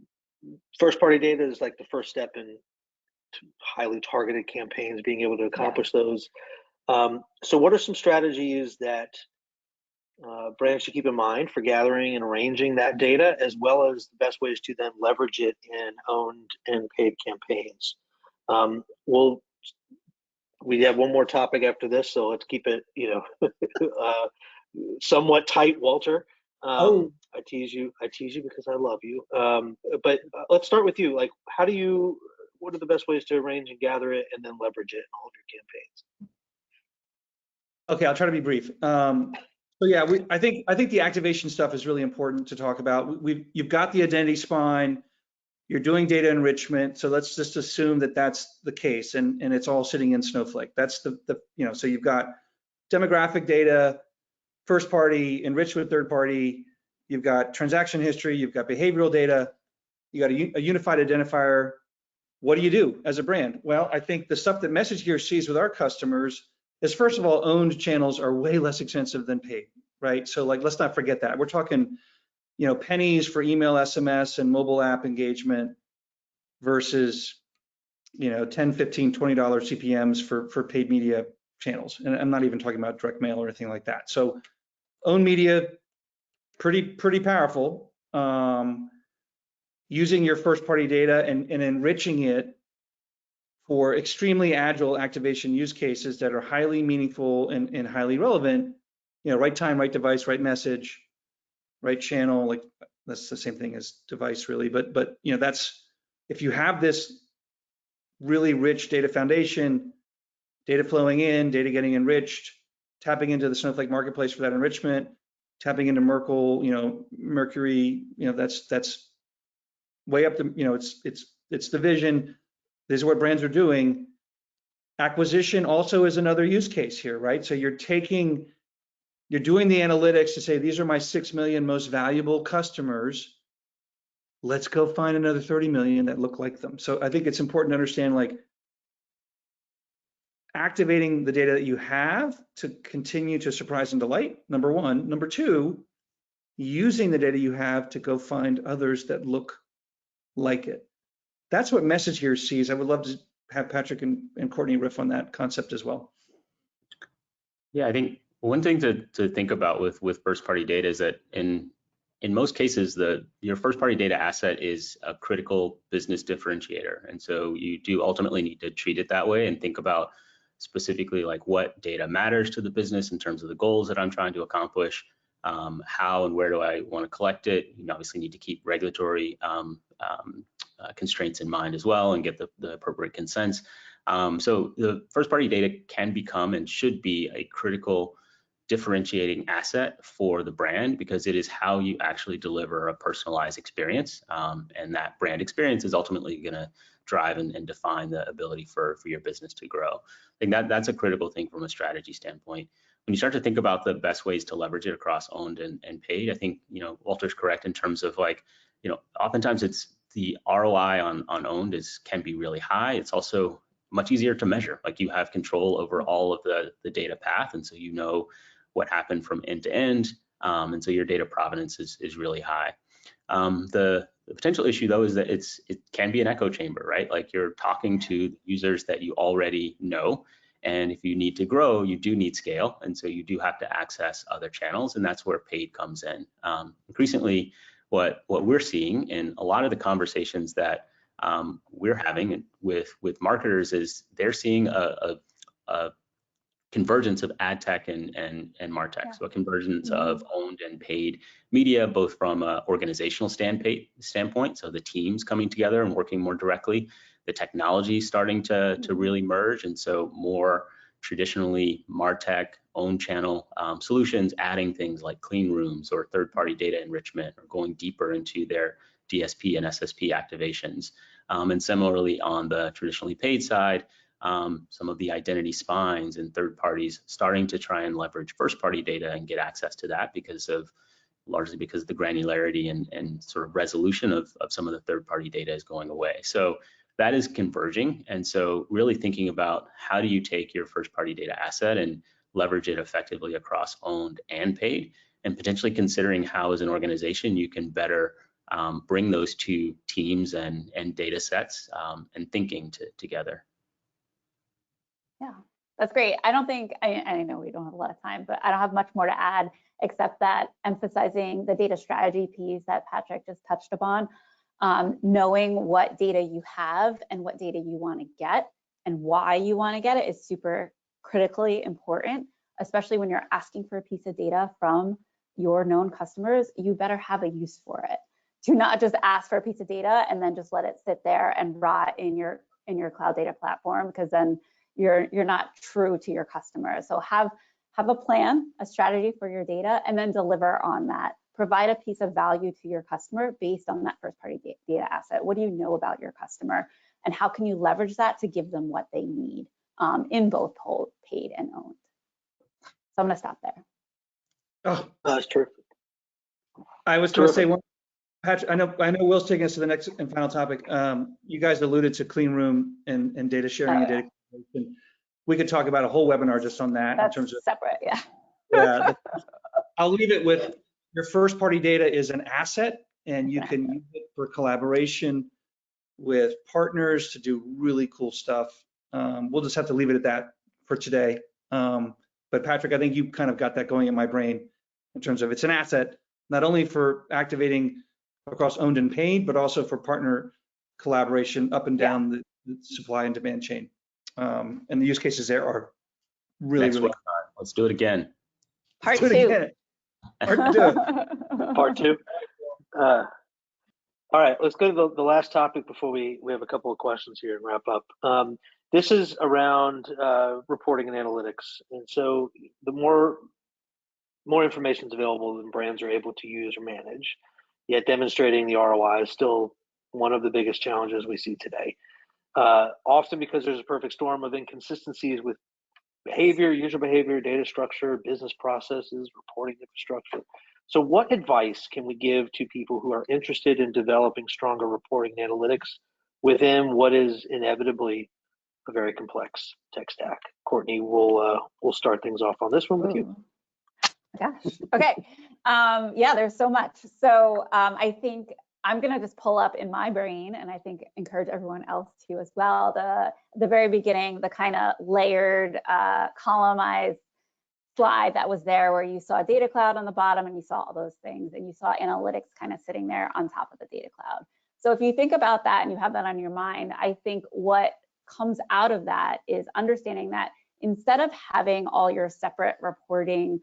A: first-party data is like the first step in highly targeted campaigns, being able to accomplish those. So what are some strategies that brands should keep in mind for gathering and arranging that data, as well as the best ways to then leverage it in owned and paid campaigns? We have one more topic after this, so let's keep it, somewhat tight, Walter. I tease you because I love you. But let's start with you. Like, what are the best ways to arrange and gather it and then leverage it in all of your campaigns?
B: Okay, I'll try to be brief. So yeah, I think the activation stuff is really important to talk about. You've got the identity spine, you're doing data enrichment, so let's just assume that that's the case, and it's all sitting in Snowflake. That's so you've got demographic data, first party, enriched with third party, you've got transaction history, you've got behavioral data, you got a unified identifier. What do you do as a brand? Well, I think the stuff that MessageGears sees with our customers is, first of all, owned channels are way less expensive than paid, right? So like, let's not forget that. We're talking, pennies for email, SMS, and mobile app engagement versus, $10, $15, $20 CPMs for paid media channels. And I'm not even talking about direct mail or anything like that. So owned media, pretty powerful. Using your first party data and enriching it for extremely agile activation use cases that are highly meaningful and highly relevant, right time, right device, right message, right channel, like that's the same thing as device really, but that's, if you have this really rich data foundation, data flowing in, data getting enriched, tapping into the Snowflake marketplace for that enrichment, tapping into Merkle, Mercury, that's way up the, it's the vision. This is what brands are doing. Acquisition also is another use case here, right? So you're doing the analytics to say, these are my 6 million most valuable customers. Let's go find another 30 million that look like them. So I think it's important to understand, like, activating the data that you have to continue to surprise and delight, number one. Number two, using the data you have to go find others that look like it. That's what MessageGears sees. I would love to have Patrick and Courtney riff on that concept as well.
C: Yeah, I think one thing to think about with first party data is that in most cases, your first party data asset is a critical business differentiator. And so you do ultimately need to treat it that way and think about specifically like what data matters to the business in terms of the goals that I'm trying to accomplish, how and where do I want to collect it. You obviously need to keep regulatory constraints in mind as well and get the appropriate consents. So the first party data can become and should be a critical differentiating asset for the brand because it is how you actually deliver a personalized experience. And that brand experience is ultimately going to drive and define the ability for your business to grow. I think that's a critical thing from a strategy standpoint. When you start to think about the best ways to leverage it across owned and paid, I think, Walter's correct in terms of like, oftentimes it's the ROI on owned can be really high. It's also much easier to measure. Like you have control over all of the data path. And so what happened from end to end. And so your data provenance is really high. The potential issue though is that it can be an echo chamber, right? Like you're talking to users that you already know. And if you need to grow, you do need scale. And so you do have to access other channels. And that's where paid comes in. Increasingly, what we're seeing in a lot of the conversations that we're having with marketers is they're seeing a convergence of ad tech and MarTech. Yeah. So a convergence of owned and paid media, both from an organizational standpoint, so the teams coming together and working more directly, the technology starting to really merge, and so more traditionally MarTech owned channel solutions, adding things like clean rooms or third-party data enrichment, or going deeper into their DSP and SSP activations. And similarly on the traditionally paid side, some of the identity spines and third parties starting to try and leverage first party data and get access to that largely because the granularity and sort of resolution of some of the third party data is going away. So that is converging. And so really thinking about how do you take your first party data asset and leverage it effectively across owned and paid, and potentially considering how as an organization you can better bring those two teams and data sets and thinking together.
D: Yeah, that's great. I don't think, I know we don't have a lot of time, but I don't have much more to add except that emphasizing the data strategy piece that Patrick just touched upon, knowing what data you have and what data you want to get and why you want to get it is super critically important, especially when you're asking for a piece of data from your known customers. You better have a use for it. Do not just ask for a piece of data and then just let it sit there and rot in your cloud data platform, because then you're not true to your customers. So have a plan, a strategy for your data, and then deliver on that. Provide a piece of value to your customer based on that first party data asset. What do you know about your customer, and how can you leverage that to give them what they need in both paid and owned? So I'm gonna stop there.
B: Oh,
A: that's terrific.
B: I was going to say one. Patrick, I know Will's taking us to the next and final topic. You guys alluded to clean room and data sharing and data creation. We could talk about a whole webinar just on that.
D: That's
B: in terms of
D: separate, yeah.
B: Yeah, I'll leave it with your first party data is an asset, and you can use it for collaboration with partners to do really cool stuff. We'll just have to leave it at that for today. But Patrick, I think you kind of got that going in my brain in terms of it's an asset, not only for activating across owned and paid, but also for partner collaboration up and down the supply and demand chain. And the use cases there are really cool.
C: Let's do it again.
D: Part two.
A: Part two. All right, let's go to the last topic before we have a couple of questions here and wrap up. This is around reporting and analytics. And so the more information is available than brands are able to use or manage, yet demonstrating the ROI is still one of the biggest challenges we see today. Often because there's a perfect storm of inconsistencies with behavior, user behavior, data structure, business processes, reporting infrastructure. So what advice can we give to people who are interested in developing stronger reporting and analytics within what is inevitably a very complex tech stack. Courtney, we'll start things off on this one with you.
D: Gosh. Okay. Yeah, there's so much. So I think I'm going to just pull up in my brain, and I think encourage everyone else to as well, the very beginning, the kind of layered, columnized slide that was there where you saw data cloud on the bottom and you saw all those things, and you saw analytics kind of sitting there on top of the data cloud. So if you think about that and you have that on your mind, I think what comes out of that is understanding that instead of having all your separate reporting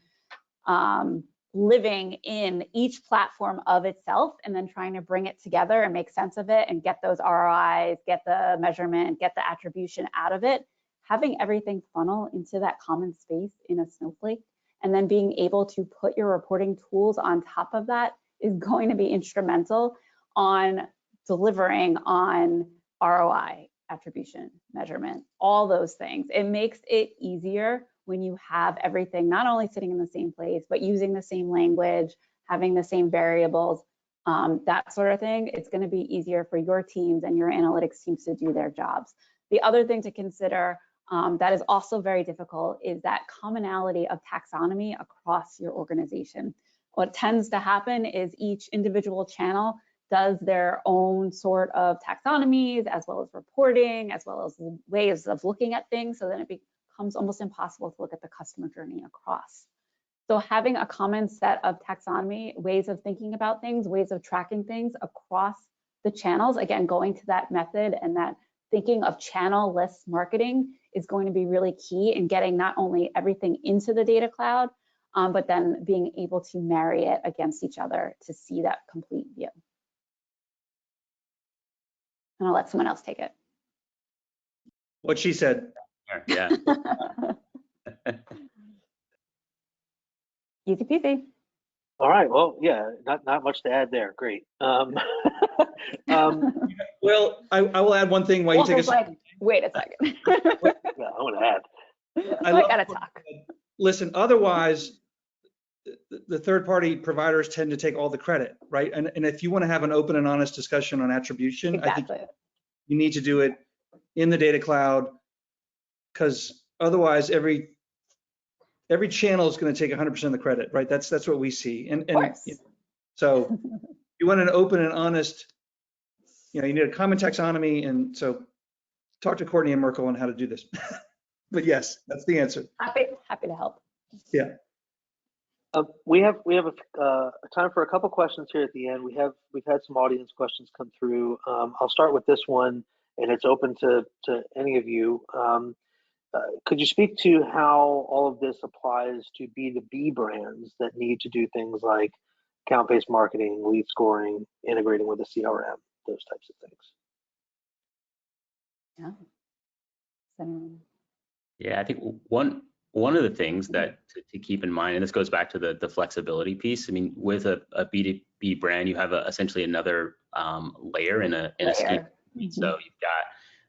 D: living in each platform of itself and then trying to bring it together and make sense of it and get those ROIs, get the measurement, get the attribution out of it, having everything funnel into that common space in a Snowflake, and then being able to put your reporting tools on top of that is going to be instrumental on delivering on ROI, attribution, measurement, all those things. It makes it easier when you have everything not only sitting in the same place, but using the same language, having the same variables, that sort of thing. It's going to be easier for your teams and your analytics teams to do their jobs. The other thing to consider that is also very difficult is that commonality of taxonomy across your organization. What tends to happen is each individual channel does their own sort of taxonomies, as well as reporting, as well as ways of looking at things. So then it becomes almost impossible to look at the customer journey across. So having a common set of taxonomy, ways of thinking about things, ways of tracking things across the channels, again, going to that method and that thinking of channel-less marketing is going to be really key in getting not only everything into the data cloud, but then being able to marry it against each other to see that complete view. And I'll let someone else take it.
B: What she said.
C: Yeah.
D: Easy peasy.
A: All right. Well, yeah, not much to add there. Great.
B: Well, I will add one thing while you take a second.
D: Wait a second.
A: Yeah, I want to add.
D: I gotta talk.
B: Listen, otherwise, the third-party providers tend to take all the credit, right? And if you want to have an open and honest discussion on attribution,
D: Exactly.
B: I think you need to do it in the data cloud, because otherwise every channel is going to take 100% of the credit, right? That's what we see. And so you want an open and honest, you need a common taxonomy. And so talk to Courtney and Merkle on how to do this. But yes, that's the answer.
D: Happy to help.
B: Yeah.
A: We have a time for a couple questions here at the end. We've had some audience questions come through. I'll start with this one, and it's open to any of you. Could you speak to how all of this applies to B2B brands that need to do things like account-based marketing, lead scoring, integrating with a CRM, those types of things?
D: Yeah.
C: Yeah, I think one of the things that to keep in mind, and this goes back to the flexibility piece. I mean, with a B2B brand, you have essentially another layer in a scheme. Mm-hmm. So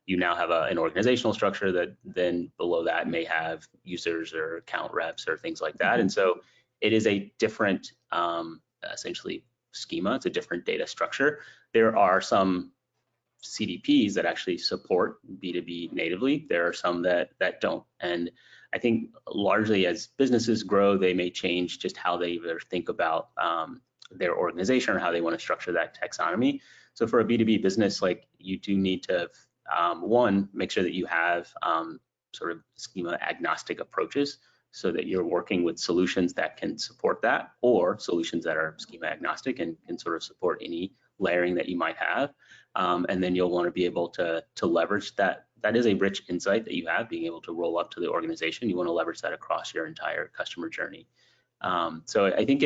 C: you now have an organizational structure that then below that may have users or account reps or things like that. Mm-hmm. And so it is a different essentially schema. It's a different data structure. There are some CDPs that actually support B2B natively. There are some that don't. And I think largely as businesses grow, they may change just how they either think about their organization or how they want to structure that taxonomy. So for a B2B business, like, you do need to, one, make sure that you have sort of schema agnostic approaches, so that you're working with solutions that can support that, or solutions that are schema agnostic and can sort of support any layering that you might have. And then you'll want to be able to leverage that. That is a rich insight that you have, being able to roll up to the organization. You want to leverage that across your entire customer journey. So I think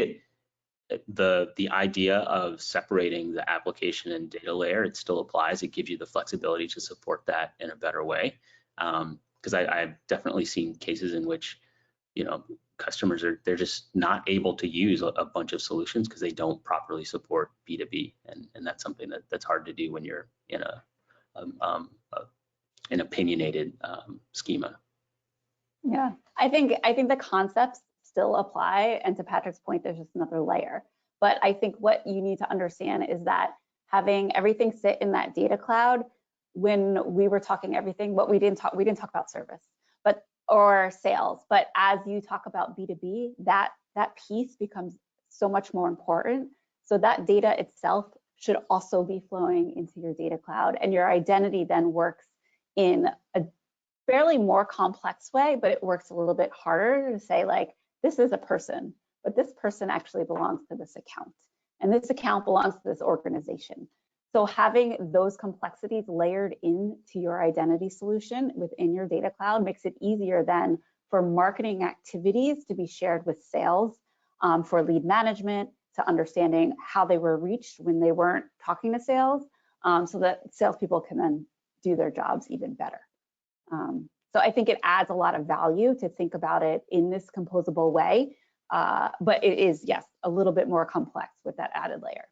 C: the idea of separating the application and data layer, it still applies. It gives you the flexibility to support that in a better way. Because I've definitely seen cases in which, customers they're just not able to use a bunch of solutions because they don't properly support B2B, and that's something that's hard to do when you're in an opinionated schema.
D: Yeah, I think the concepts still apply, and to Patrick's point, there's just another layer. But I think what you need to understand is that having everything sit in that data cloud when we were talking everything, we didn't talk about service, or sales. But as you talk about B2B, that piece becomes so much more important. So that data itself should also be flowing into your data cloud, and your identity then works in a fairly more complex way, but it works a little bit harder to say, like, this is a person, but this person actually belongs to this account, and this account belongs to this organization. So having those complexities layered into your identity solution within your data cloud makes it easier then for marketing activities to be shared with sales, for lead management, to understanding how they were reached when they weren't talking to sales, so that salespeople can then do their jobs even better. So I think it adds a lot of value to think about it in this composable way, but it is, yes, a little bit more complex with that added layer.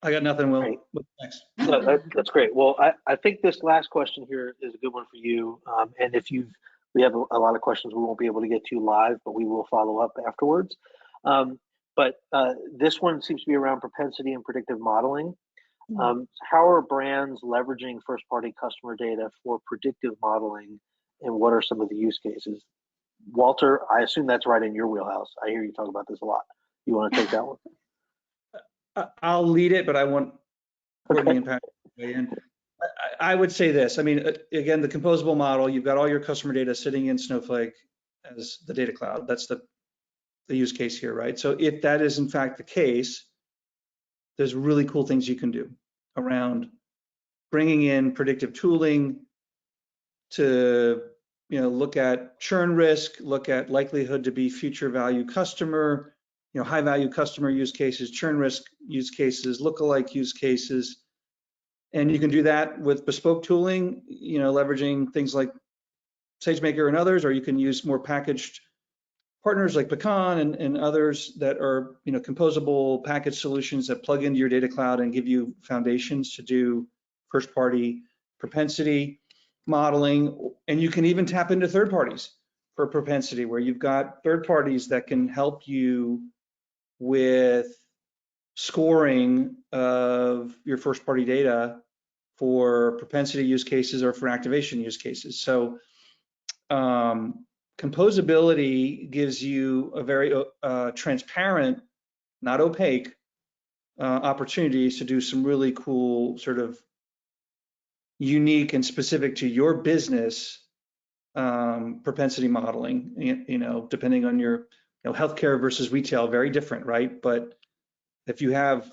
B: I got nothing, Will.
A: Great.
B: Thanks.
A: No, that's great. Well, I think this last question here is a good one for you. And if we have a lot of questions we won't be able to get to live, but we will follow up afterwards. But this one seems to be around propensity and predictive modeling. How are brands leveraging first-party customer data for predictive modeling, and what are some of the use cases? Walter, I assume that's right in your wheelhouse. I hear you talk about this a lot. You want to take that one?
B: I'll lead it, but I want Courtney and Patrick to weigh in. I would say this. I mean, again, the composable model, you've got all your customer data sitting in Snowflake as the data cloud. That's the use case here, right? So if that is in fact the case, there's really cool things you can do around bringing in predictive tooling to, look at churn risk, look at likelihood to be future value customer, high value customer use cases, churn risk use cases, lookalike use cases. And you can do that with bespoke tooling, leveraging things like SageMaker and others, or you can use more packaged partners like Pecan and others that are, composable package solutions that plug into your data cloud and give you foundations to do first party propensity modeling. And you can even tap into third parties for propensity, where you've got third parties that can help you with scoring of your first party data for propensity use cases or for activation use cases. So composability gives you a very transparent, not opaque, opportunities to do some really cool, sort of unique and specific to your business propensity modeling. Depending on your healthcare versus retail, very different, right? But if you have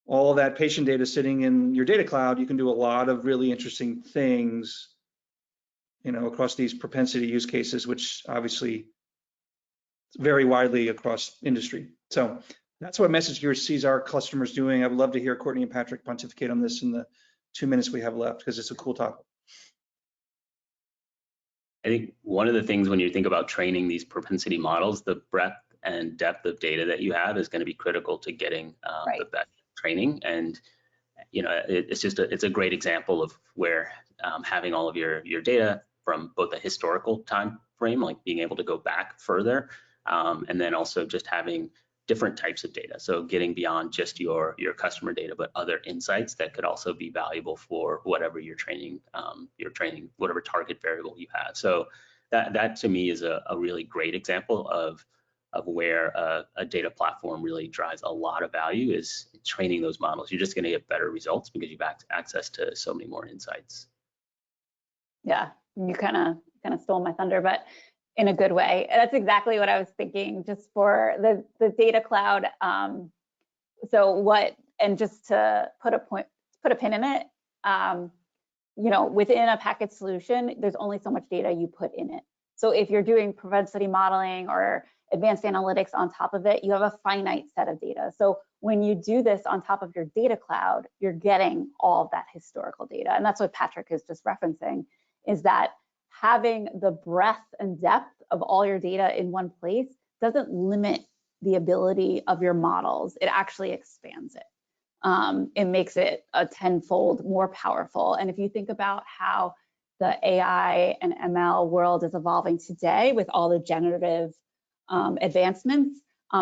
B: all of that patient data sitting in your data cloud, you can do a lot of really interesting things, across these propensity use cases, which obviously vary widely across industry. So that's what MessageGears sees our customers doing. I would love to hear Courtney and Patrick pontificate on this in the 2 minutes we have left, because it's a cool topic.
C: I think one of the things when you think about training these propensity models, the breadth and depth of data that you have is going to be critical to getting the best training. And it's a great example of where having all of your data from both a historical time frame, like being able to go back further, and then also just having different types of data. So getting beyond just your customer data, but other insights that could also be valuable for whatever you're training, whatever target variable you have. So that to me is a really great example of where a data platform really drives a lot of value, is training those models. You're just going to get better results because you've access to so many more insights.
D: Yeah, you kind of stole my thunder, but in a good way. That's exactly what I was thinking, just for the data cloud. And just to put a pin in it, within a package solution, there's only so much data you put in it. So if you're doing propensity modeling or advanced analytics on top of it, you have a finite set of data. So when you do this on top of your data cloud, you're getting all of that historical data. And that's what Patrick is just referencing, is that having the breadth and depth of all your data in one place doesn't limit the ability of your models. It actually expands it. It makes it a tenfold more powerful. And if you think about how the AI and ML world is evolving today with all the generative advancements,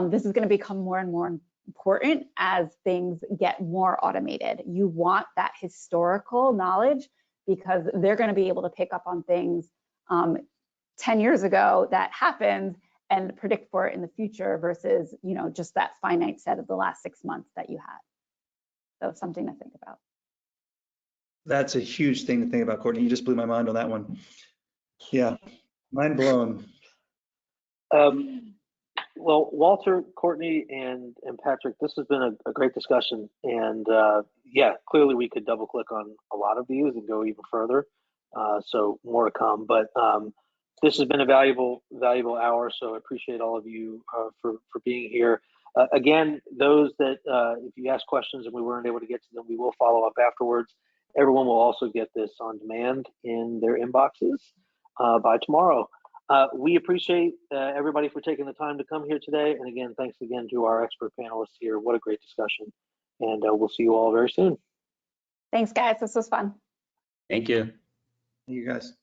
D: this is going to become more and more important as things get more automated. You want that historical knowledge because they're going to be able to pick up on things 10 years ago that happened and predict for it in the future versus, you know, just that finite set of the last 6 months that you had. So something to think about.
B: That's a huge thing to think about, Courtney. You just blew my mind on that one. Yeah, mind blown.
A: Well, Walter, Courtney, and Patrick, this has been a great discussion. And yeah, clearly we could double click on a lot of these and go even further. So more to come. But this has been a valuable hour. So I appreciate all of you for being here. Again, those that if you ask questions and we weren't able to get to them, we will follow up afterwards. Everyone will also get this on demand in their inboxes by tomorrow. We appreciate everybody for taking the time to come here today. And again, thanks again to our expert panelists here. What a great discussion. And we'll see you all very soon.
D: Thanks, guys. This was fun.
C: Thank you.
B: You guys.